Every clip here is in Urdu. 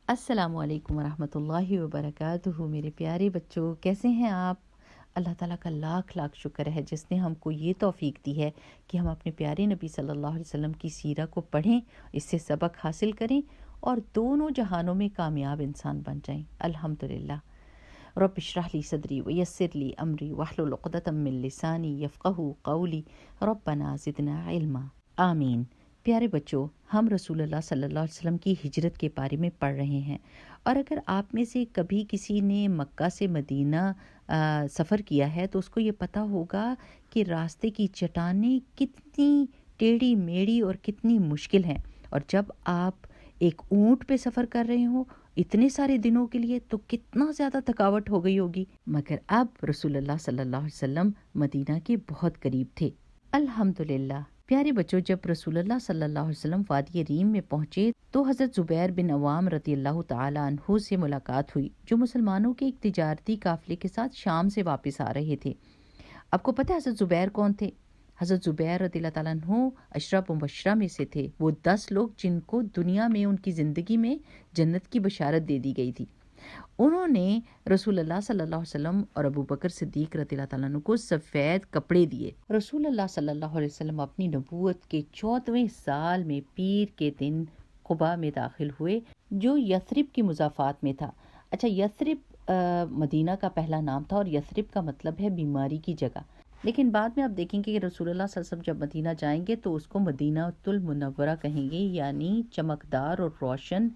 السلام علیکم ورحمۃ اللہ وبرکاتہ۔ میرے پیارے بچوں، کیسے ہیں آپ؟ اللہ تعالیٰ کا لاکھ لاکھ شکر ہے جس نے ہم کو یہ توفیق دی ہے کہ ہم اپنے پیارے نبی صلی اللہ علیہ وسلم کی سیرت کو پڑھیں، اس سے سبق حاصل کریں اور دونوں جہانوں میں کامیاب انسان بن جائیں۔ الحمدللہ۔ رب اشرح لی صدری ویسر لی امری واحلل عقدۃ من لسانی یفقہوا قولی ربنا زدنا علما۔ آمین۔ پیارے بچوں، ہم رسول اللہ صلی اللہ علیہ وسلم کی ہجرت کے بارے میں پڑھ رہے ہیں، اور اگر آپ میں سے کبھی کسی نے مکہ سے مدینہ سفر کیا ہے تو اس کو یہ پتہ ہوگا کہ راستے کی چٹانیں کتنی ٹیڑھی میڑھی اور کتنی مشکل ہیں، اور جب آپ ایک اونٹ پہ سفر کر رہے ہوں اتنے سارے دنوں کے لیے تو کتنا زیادہ تھکاوٹ ہو گئی ہوگی۔ مگر اب رسول اللہ صلی اللہ علیہ وسلم مدینہ کے بہت قریب تھے۔ الحمدللہ۔ پیارے بچوں، جب رسول اللہ صلی اللہ علیہ وسلم وادی ریم میں پہنچے تو حضرت زبیر بن عوام رضی اللہ تعالی عنہ سے ملاقات ہوئی، جو مسلمانوں کے ایک تجارتی قافلے کے ساتھ شام سے واپس آ رہے تھے۔ آپ کو پتہ ہے حضرت زبیر کون تھے؟ حضرت زبیر رضی اللہ تعالیٰ عنہ عشرہ مبشرہ میں سے تھے، وہ 10 لوگ جن کو دنیا میں ان کی زندگی میں جنت کی بشارت دے دی گئی تھی۔ انہوں نے رسول اللہ صلی اللہ علیہ وسلم اور ابو بکر صدیق رضی اللہ تعالیٰ عنہ کو سفید کپڑے دیے۔ رسول اللہ صلی اللہ علیہ وسلم اپنی نبوت کے 14ویں سال میں پیر کے دن قباء میں داخل ہوئے، جو یثرب کی مضافات میں تھا۔ اچھا، یثرب مدینہ کا پہلا نام تھا، اور یثرب کا مطلب ہے بیماری کی جگہ، لیکن بعد میں آپ دیکھیں گے کہ رسول اللہ صلی اللہ علیہ وسلم جب مدینہ جائیں گے تو اس کو مدینہ المنورہ کہیں گے، یعنی چمکدار اور روشن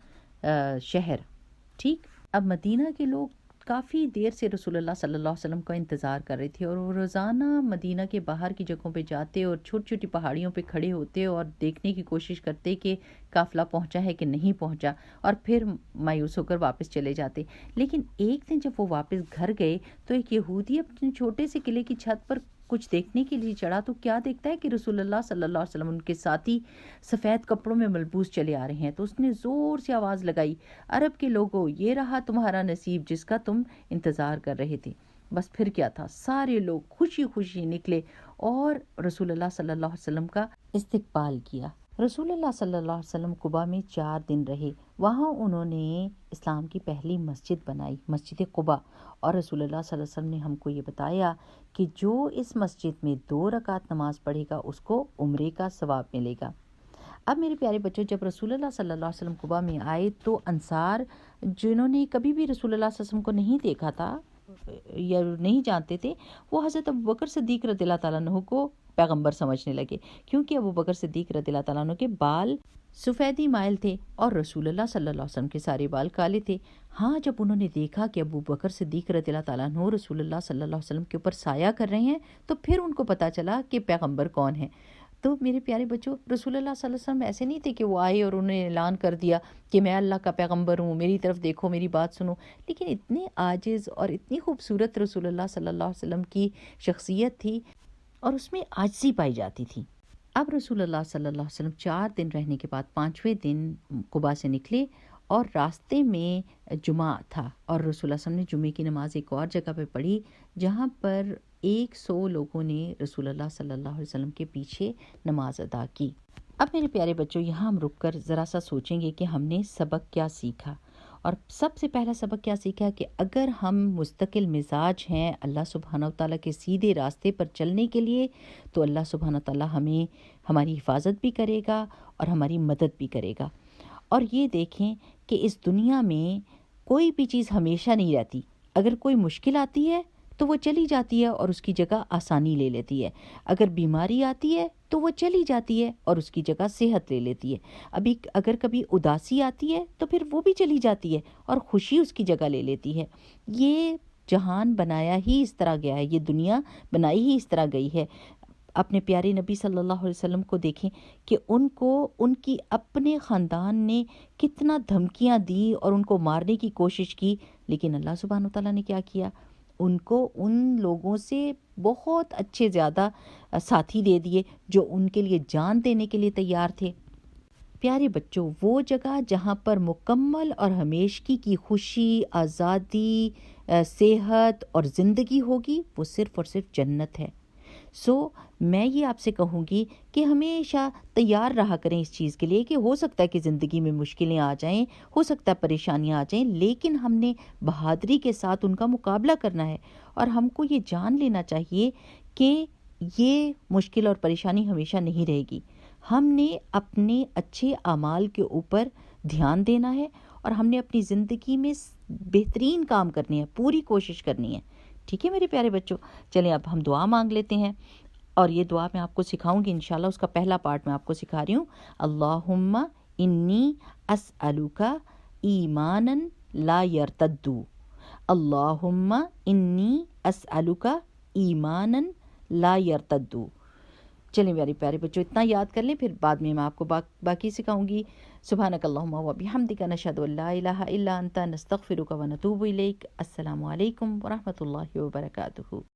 شہر۔ ٹھیک، اب مدینہ کے لوگ کافی دیر سے رسول اللہ صلی اللہ علیہ وسلم کا انتظار کر رہے تھے، اور وہ روزانہ مدینہ کے باہر کی جگہوں پہ جاتے اور چھوٹی چھوٹی پہاڑیوں پہ کھڑے ہوتے اور دیکھنے کی کوشش کرتے کہ قافلہ پہنچا ہے کہ نہیں پہنچا، اور پھر مایوس ہو کر واپس چلے جاتے۔ لیکن ایک دن جب وہ واپس گھر گئے تو ایک یہودی اپنے چھوٹے سے قلعے کی چھت پر کچھ دیکھنے کے لیے چڑھا، تو کیا دیکھتا ہے کہ رسول اللہ صلی اللہ علیہ وسلم ان کے ساتھی سفید کپڑوں میں ملبوس چلے آ رہے ہیں۔ تو اس نے زور سے آواز لگائی، عرب کے لوگوں، یہ رہا تمہارا نصیب جس کا تم انتظار کر رہے تھے۔ بس پھر کیا تھا، سارے لوگ خوشی خوشی نکلے اور رسول اللہ صلی اللہ علیہ وسلم کا استقبال کیا۔ رسول اللہ صلی اللہ علیہ وسلم قباء میں 4 دن رہے، وہاں انہوں نے اسلام کی پہلی مسجد بنائی، مسجد قباء، اور رسول اللہ صلی اللہ علیہ وسلم نے ہم کو یہ بتایا کہ جو اس مسجد میں 2 رکعت نماز پڑھے گا اس کو عمرے کا ثواب ملے گا۔ اب میرے پیارے بچوں، جب رسول اللہ صلی اللہ علیہ وسلم قباء میں آئے تو انصار، جنہوں نے کبھی بھی رسول اللہ صلی اللہ علیہ وسلم کو نہیں دیکھا تھا یا نہیں جانتے تھے، وہ حضرت ابو بکر صدیق رضی اللہ تعالیٰ عنہ کو پیغمبر سمجھنے لگے، کیونکہ ابو بکر صدیق رضی اللہ تعالیٰ عنہ کے بال سفیدی مائل تھے اور رسول اللہ صلی اللہ علیہ وسلم کے سارے بال کالے تھے۔ ہاں، جب انہوں نے دیکھا کہ ابو بکر صدیق رضی اللہ تعالیٰ عنہ رسول اللہ صلی اللہ علیہ وسلم کے اوپر سایہ کر رہے ہیں تو پھر ان کو پتہ چلا کہ پیغمبر کون ہے۔ تو میرے پیارے بچوں، رسول اللہ صلی اللہ علیہ وسلم ایسے نہیں تھے کہ وہ آئے اور انہیں اعلان کر دیا کہ میں اللہ کا پیغمبر ہوں، میری طرف دیکھو، میری بات سنو، لیکن اتنے عاجز اور اتنی خوبصورت رسول اللہ صلی اللہ علیہ وسلم کی شخصیت تھی اور اس میں عاجزی پائی جاتی تھی۔ اب رسول اللہ صلی اللہ علیہ وسلم 4 دن رہنے کے بعد 5ویں دن قباء سے نکلے، اور راستے میں جمعہ تھا، اور رسول اللہ صلی اللہ علیہ وسلم نے جمعے کی نماز ایک اور جگہ پہ پڑھی جہاں پر 100 لوگوں نے رسول اللہ صلی اللہ علیہ وسلم کے پیچھے نماز ادا کی۔ اب میرے پیارے بچوں، یہاں ہم رک کر ذرا سا سوچیں گے کہ ہم نے سبق کیا سیکھا، اور سب سے پہلا سبق کیا سیکھا کہ اگر ہم مستقل مزاج ہیں اللہ سبحانہ وتعالیٰ کے سیدھے راستے پر چلنے کے لیے، تو اللہ سبحانہ وتعالیٰ ہمیں ہماری حفاظت بھی کرے گا اور ہماری مدد بھی کرے گا۔ اور یہ دیکھیں کہ اس دنیا میں کوئی بھی چیز ہمیشہ نہیں رہتی، اگر کوئی مشکل آتی ہے تو وہ چلی جاتی ہے اور اس کی جگہ آسانی لے لیتی ہے، اگر بیماری آتی ہے تو وہ چلی جاتی ہے اور اس کی جگہ صحت لے لیتی ہے، اگر کبھی اداسی آتی ہے تو پھر وہ بھی چلی جاتی ہے اور خوشی اس کی جگہ لے لیتی ہے۔ یہ جہان بنایا ہی اس طرح گیا ہے، یہ دنیا بنائی ہی اس طرح گئی ہے۔ اپنے پیارے نبی صلی اللہ علیہ وسلم کو دیکھیں کہ ان کو ان کی اپنے خاندان نے کتنا دھمکیاں دی اور ان کو مارنے کی کوشش کی، لیکن اللہ سبحانہ وتعالیٰ نے کیا کیا، ان کو ان لوگوں سے بہت اچھے زیادہ ساتھی دے دیے جو ان کے لیے جان دینے کے لیے تیار تھے۔ پیارے بچوں، وہ جگہ جہاں پر مکمل اور ہمیشگی کی خوشی، آزادی، صحت اور زندگی ہوگی، وہ صرف اور صرف جنت ہے۔ میں یہ آپ سے کہوں گی کہ ہمیشہ تیار رہا کریں اس چیز کے لیے کہ ہو سکتا ہے کہ زندگی میں مشکلیں آ جائیں، ہو سکتا ہے پریشانیاں آ جائیں، لیکن ہم نے بہادری کے ساتھ ان کا مقابلہ کرنا ہے، اور ہم کو یہ جان لینا چاہیے کہ یہ مشکل اور پریشانی ہمیشہ نہیں رہے گی۔ ہم نے اپنے اچھے اعمال کے اوپر دھیان دینا ہے، اور ہم نے اپنی زندگی میں بہترین کام کرنے ہیں، پوری کوشش کرنی ہے۔ ٹھیک ہے میرے پیارے بچوں، چلیں اب ہم دعا مانگ لیتے ہیں، اور یہ دعا میں آپ کو سکھاؤں گی انشاءاللہ۔ اس کا پہلا پارٹ میں آپ کو سکھا رہی ہوں۔ اللہم انی اسألک ایمانا لا یرتد، اللہم انی اسألک ایمانا لا یرتد۔ چلیں میرے پیارے بچوں، اتنا یاد کر لیں، پھر بعد میں آپ کو باقی سکھاؤں گی۔ سبحانک اللہم و بحمدک، نشہد ان لا الہ الا انت، نستغفرک و نتوب الیک۔ السلام علیکم ورحمۃ اللہ وبرکاتہ۔